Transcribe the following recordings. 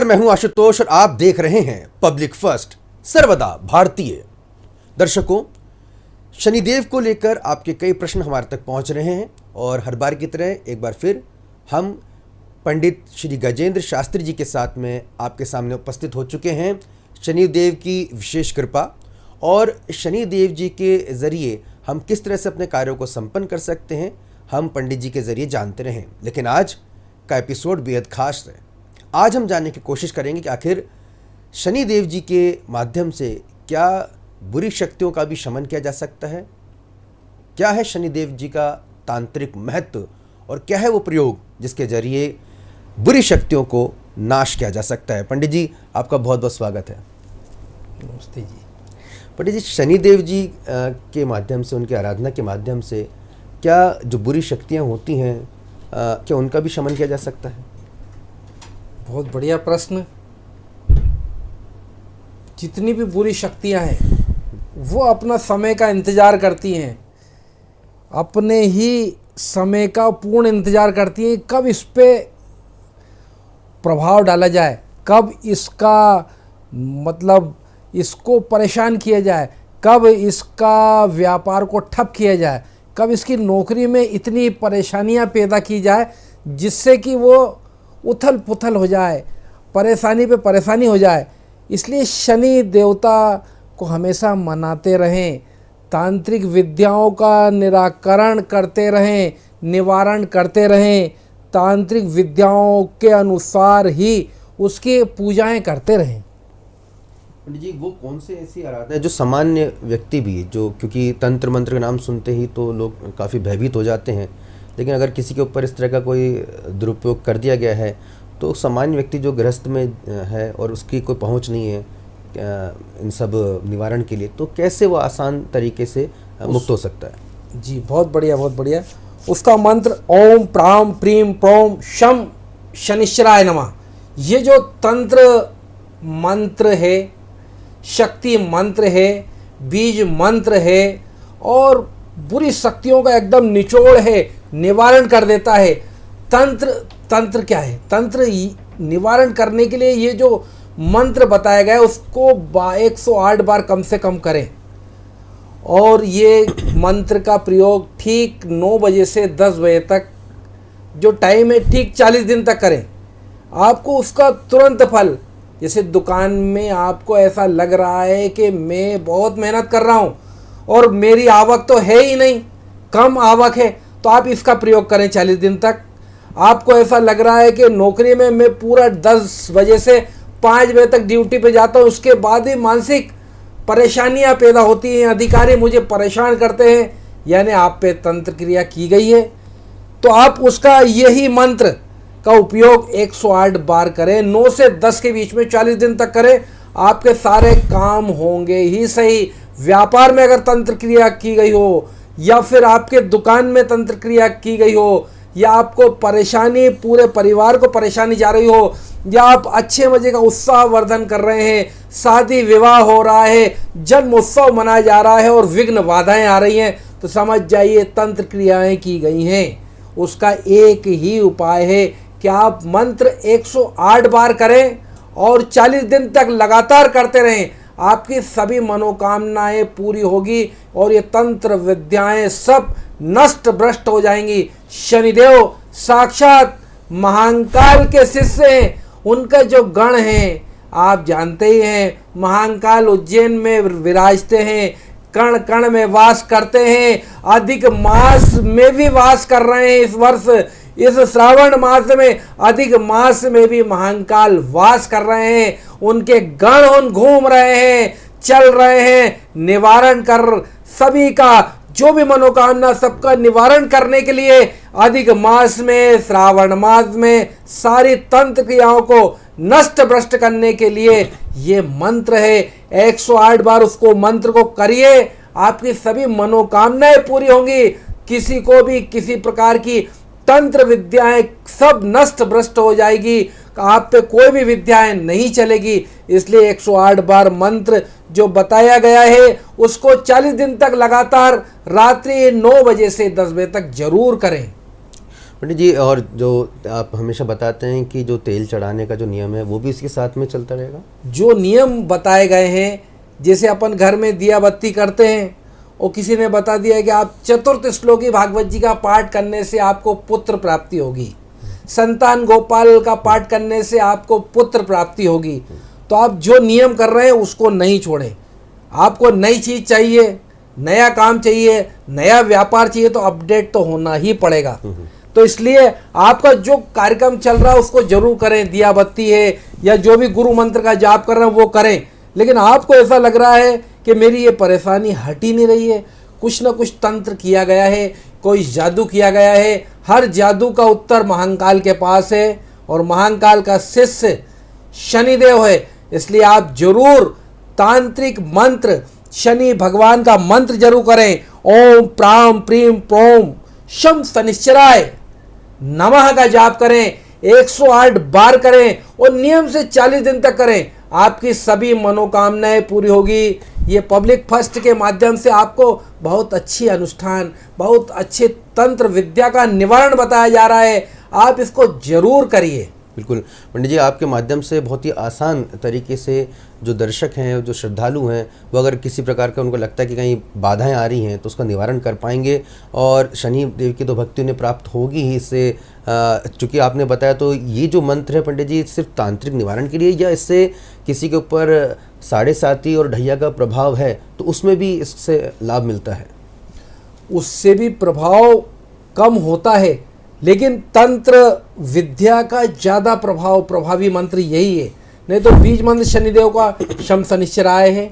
मैं हूं आशुतोष और आप देख रहे हैं पब्लिक फर्स्ट, सर्वदा भारतीय। दर्शकों, शनिदेव को लेकर आपके कई प्रश्न हमारे तक पहुंच रहे हैं और हर बार की तरह एक बार फिर हम पंडित श्री गजेंद्र शास्त्री जी के साथ में आपके सामने उपस्थित हो चुके हैं। शनिदेव की विशेष कृपा और शनिदेव जी के ज़रिए हम किस तरह से अपने कार्यों को संपन्न कर सकते हैं, हम पंडित जी के ज़रिए जानते रहें। लेकिन आज का एपिसोड बेहद खास है। आज हम जानने की कोशिश करेंगे कि आखिर शनिदेव जी के माध्यम से क्या बुरी शक्तियों का भी शमन किया जा सकता है, क्या है शनिदेव जी का तांत्रिक महत्व और क्या है वो प्रयोग जिसके जरिए बुरी शक्तियों को नाश किया जा सकता है। पंडित जी, आपका बहुत बहुत स्वागत है। नमस्ते जी। पंडित जी, शनिदेव जी के माध्यम से, उनकी आराधना के माध्यम से क्या जो बुरी शक्तियाँ होती हैं क्या उनका भी शमन किया जा सकता है? बहुत बढ़िया प्रश्न। जितनी भी बुरी शक्तियां हैं वो अपना समय का इंतज़ार करती हैं, अपने ही समय का पूर्ण इंतज़ार करती हैं कब इस पे प्रभाव डाला जाए, कब इसका मतलब इसको परेशान किया जाए, कब इसका व्यापार को ठप किया जाए, कब इसकी नौकरी में इतनी परेशानियां पैदा की जाए जिससे कि वो उथल पुथल हो जाए, परेशानी पे परेशानी हो जाए। इसलिए शनि देवता को हमेशा मनाते रहें, तांत्रिक विद्याओं का निराकरण करते रहें, निवारण करते रहें, तांत्रिक विद्याओं के अनुसार ही उसकी पूजाएं करते रहें। पंडित जी, वो कौन से ऐसी आराधना है जो सामान्य व्यक्ति भी, जो क्योंकि तंत्र मंत्र का नाम सुनते ही तो लोग काफ़ी भयभीत हो जाते हैं, लेकिन अगर किसी के ऊपर इस तरह का कोई दुरुपयोग कर दिया गया है तो सामान्य व्यक्ति जो गृहस्थ में है और उसकी कोई पहुंच नहीं है इन सब निवारण के लिए, तो कैसे वो आसान तरीके से मुक्त हो सकता है? जी, बहुत बढ़िया, बहुत बढ़िया। उसका मंत्र ओम प्राम प्रीम प्रोम शम शनिश्चराय नमः। ये जो तंत्र मंत्र है, शक्ति मंत्र है, बीज मंत्र है और बुरी शक्तियों का एकदम निचोड़ है, निवारण कर देता है। तंत्र क्या है? तंत्र निवारण करने के लिए ये जो मंत्र बताया गया है उसको 108 बार कम से कम करें और ये मंत्र का प्रयोग ठीक 9 बजे से 10 बजे तक जो टाइम है ठीक 40 दिन तक करें। आपको उसका तुरंत फल, जैसे दुकान में आपको ऐसा लग रहा है कि मैं बहुत मेहनत कर रहा हूँ और मेरी आवक तो है ही नहीं, कम आवक है, तो आप इसका प्रयोग करें 40 दिन तक। आपको ऐसा लग रहा है कि नौकरी में मैं पूरा 10 बजे से 5 बजे तक ड्यूटी पे जाता हूँ, उसके बाद ही मानसिक परेशानियाँ पैदा होती हैं, अधिकारी मुझे परेशान करते हैं, यानी आप पे तंत्र क्रिया की गई है, तो आप उसका यही मंत्र का उपयोग 108 बार करें, 9 से 10 के बीच में 40 दिन तक करें। आपके सारे काम होंगे ही सही। व्यापार में अगर तंत्र क्रिया की गई हो या फिर आपके दुकान में तंत्र क्रिया की गई हो या आपको परेशानी, पूरे परिवार को परेशानी जा रही हो या आप अच्छे मजे का उत्साह वर्धन कर रहे हैं, शादी विवाह हो रहा है, जन्म उत्सव मनाया जा रहा है और विघ्न बाधाएं आ रही हैं, तो समझ जाइए तंत्र क्रियाएं की गई हैं। उसका एक ही उपाय है कि आप मंत्र 108 बार करें और 40 दिन तक लगातार करते रहें। आपकी सभी मनोकामनाएं पूरी होगी और ये तंत्र विद्याएं सब नष्ट भ्रष्ट हो जाएंगी। शनिदेव साक्षात महाकाल के शिष्य हैं, उनका जो गण हैं आप जानते ही हैं। महाकाल उज्जैन में विराजते हैं, कण कण में वास करते हैं, अधिक मास में भी वास कर रहे हैं। इस वर्ष इस श्रावण मास में अधिक मास में भी महाकाल वास कर रहे हैं, उनके गण घूम रहे हैं, चल रहे हैं, निवारण कर सभी का जो भी मनोकामना सबका निवारण करने के लिए अधिक मास में, श्रावण मास में सारी तंत्र क्रियाओं को नष्ट भ्रष्ट करने के लिए ये मंत्र है। 108 बार उसको मंत्र को करिए, आपकी सभी मनोकामनाएं पूरी होंगी। किसी को भी किसी प्रकार की तंत्र विद्याएं सब नष्ट भ्रष्ट हो जाएगी, आप पे कोई भी विद्याएं नहीं चलेगी। इसलिए 108 बार मंत्र जो बताया गया है उसको 40 दिन तक लगातार रात्रि 9 बजे से 10 बजे तक जरूर करें। पंडित जी, और जो आप हमेशा बताते हैं कि जो तेल चढ़ाने का जो नियम है वो भी इसके साथ में चलता रहेगा? जो नियम बताए गए हैं, जैसे अपन घर में दिया बत्ती करते हैं और किसी ने बता दिया है कि आप चतुर्थ श्लोकी भागवत जी का पाठ करने से आपको पुत्र प्राप्ति होगी, संतान गोपाल का पाठ करने से आपको पुत्र प्राप्ति होगी, तो आप जो नियम कर रहे हैं उसको नहीं छोड़ें। आपको नई चीज़ चाहिए, नया काम चाहिए, नया व्यापार चाहिए, तो अपडेट तो होना ही पड़ेगा। तो इसलिए आपका जो कार्यक्रम चल रहा है उसको जरूर करें, दिया बत्ती है या जो भी गुरु मंत्र का जाप कर रहे हैं वो करें। लेकिन आपको ऐसा लग रहा है कि मेरी ये परेशानी हट ही नहीं रही है, कुछ ना कुछ तंत्र किया गया है, कोई जादू किया गया है, हर जादू का उत्तर महाकाल के पास है और महाकाल का शिष्य शनिदेव है। इसलिए आप जरूर तांत्रिक मंत्र, शनि भगवान का मंत्र जरूर करें। ओम प्राम प्रीम प्रोम शम शनिश्चराय नमः का जाप करें, 108 बार करें और नियम से 40 दिन तक करें। आपकी सभी मनोकामनाएं पूरी होगी। ये पब्लिक फर्स्ट के माध्यम से आपको बहुत अच्छी अनुष्ठान, बहुत अच्छे तंत्र विद्या का निवारण बताया जा रहा है, आप इसको जरूर करिए। बिल्कुल पंडित जी, आपके माध्यम से बहुत ही आसान तरीके से जो दर्शक हैं, जो श्रद्धालु हैं, वो अगर किसी प्रकार का उनको लगता है कि कहीं बाधाएं आ रही हैं तो उसका निवारण कर पाएंगे और शनि देव की तो भक्ति उन्हें प्राप्त होगी ही इससे। चूँकि आपने बताया, तो ये जो मंत्र है पंडित जी सिर्फ तांत्रिक निवारण के लिए, या इससे किसी के ऊपर साढ़े साती और ढैया का प्रभाव है तो उसमें भी इससे लाभ मिलता है? उससे भी प्रभाव कम होता है, लेकिन तंत्र विद्या का ज़्यादा प्रभावी मंत्र यही है। नहीं तो बीज मंत्र शनिदेव का शम शनिश्चराय है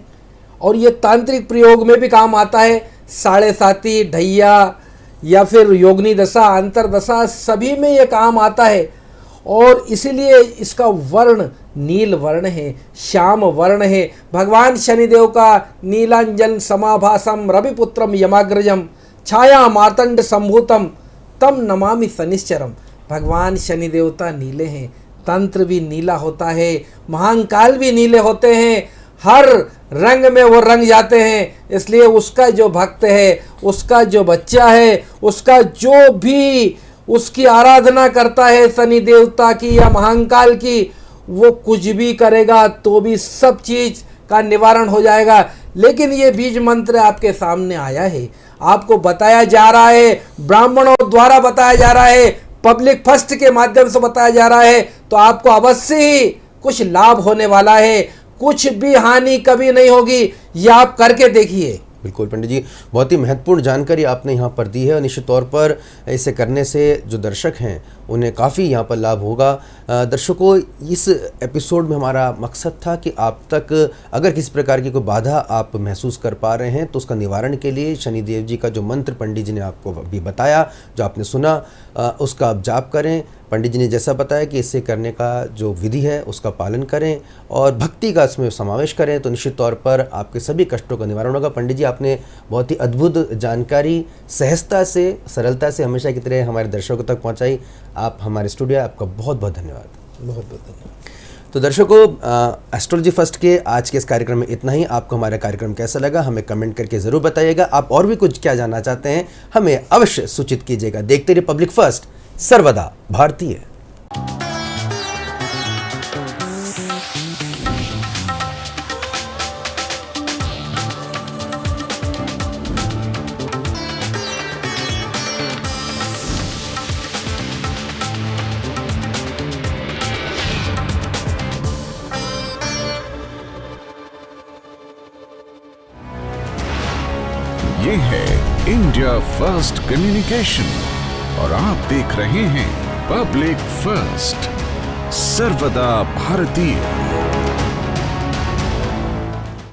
और ये तांत्रिक प्रयोग में भी काम आता है। साढ़े साती, ढैया या फिर योगिनी दशा, अंतर दशा, सभी में ये काम आता है और इसीलिए इसका वर्ण नील वर्ण है, श्याम वर्ण है। भगवान शनिदेव का नीलांजन समाभासम रविपुत्रम यमाग्रजम छाया मार्तंड संभूतम तम नमामि शनिश्चरम। भगवान शनि देवता नीले हैं, तंत्र भी नीला होता है, महाकाल भी नीले होते हैं, हर रंग में वो रंग जाते हैं। इसलिए उसका जो भक्त है, उसका जो बच्चा है, उसका जो भी उसकी आराधना करता है शनि देवता की या महाकाल की, वो कुछ भी करेगा तो भी सब चीज का निवारण हो जाएगा। लेकिन ये बीज मंत्र आपके सामने आया है, आपको बताया जा रहा है, ब्राह्मणों द्वारा बताया जा रहा है, पब्लिक फर्स्ट के माध्यम से बताया जा रहा है, तो आपको अवश्य ही कुछ लाभ होने वाला है, कुछ भी हानि कभी नहीं होगी। ये आप करके देखिए। बिल्कुल पंडित जी, बहुत ही महत्वपूर्ण जानकारी आपने यहाँ पर दी है और निश्चित तौर पर इसे करने से जो दर्शक हैं उन्हें काफ़ी यहाँ पर लाभ होगा। दर्शकों, इस एपिसोड में हमारा मकसद था कि आप तक अगर किसी प्रकार की कोई बाधा आप महसूस कर पा रहे हैं तो उसका निवारण के लिए शनिदेव जी का जो मंत्र पंडित जी ने आपको अभी बताया, जो आपने सुना, उसका आप जाप करें। पंडित जी ने जैसा बताया कि इसे करने का जो विधि है उसका पालन करें और भक्ति का इसमें समावेश करें तो निश्चित तौर पर आपके सभी कष्टों का निवारण होगा। पंडित जी, आपने बहुत ही अद्भुत जानकारी सहजता से, सरलता से हमेशा की तरह हमारे दर्शकों तक पहुंचाई। आप हमारे स्टूडियो, आपका बहुत बहुत धन्यवाद। बहुत बहुत धन्यवाद। तो दर्शकों, एस्ट्रोलॉजी फर्स्ट के आज के इस कार्यक्रम में इतना ही। आपको हमारा कार्यक्रम कैसा लगा हमें कमेंट करके ज़रूर बताइएगा। आप और भी कुछ क्या जानना चाहते हैं हमें अवश्य सूचित कीजिएगा। देखते रहिए पब्लिक फर्स्ट, सर्वदा भारतीय। ये है इंडिया फर्स्ट कम्युनिकेशन और आप देख रहे हैं पब्लिक फर्स्ट, सर्वदा भारतीय।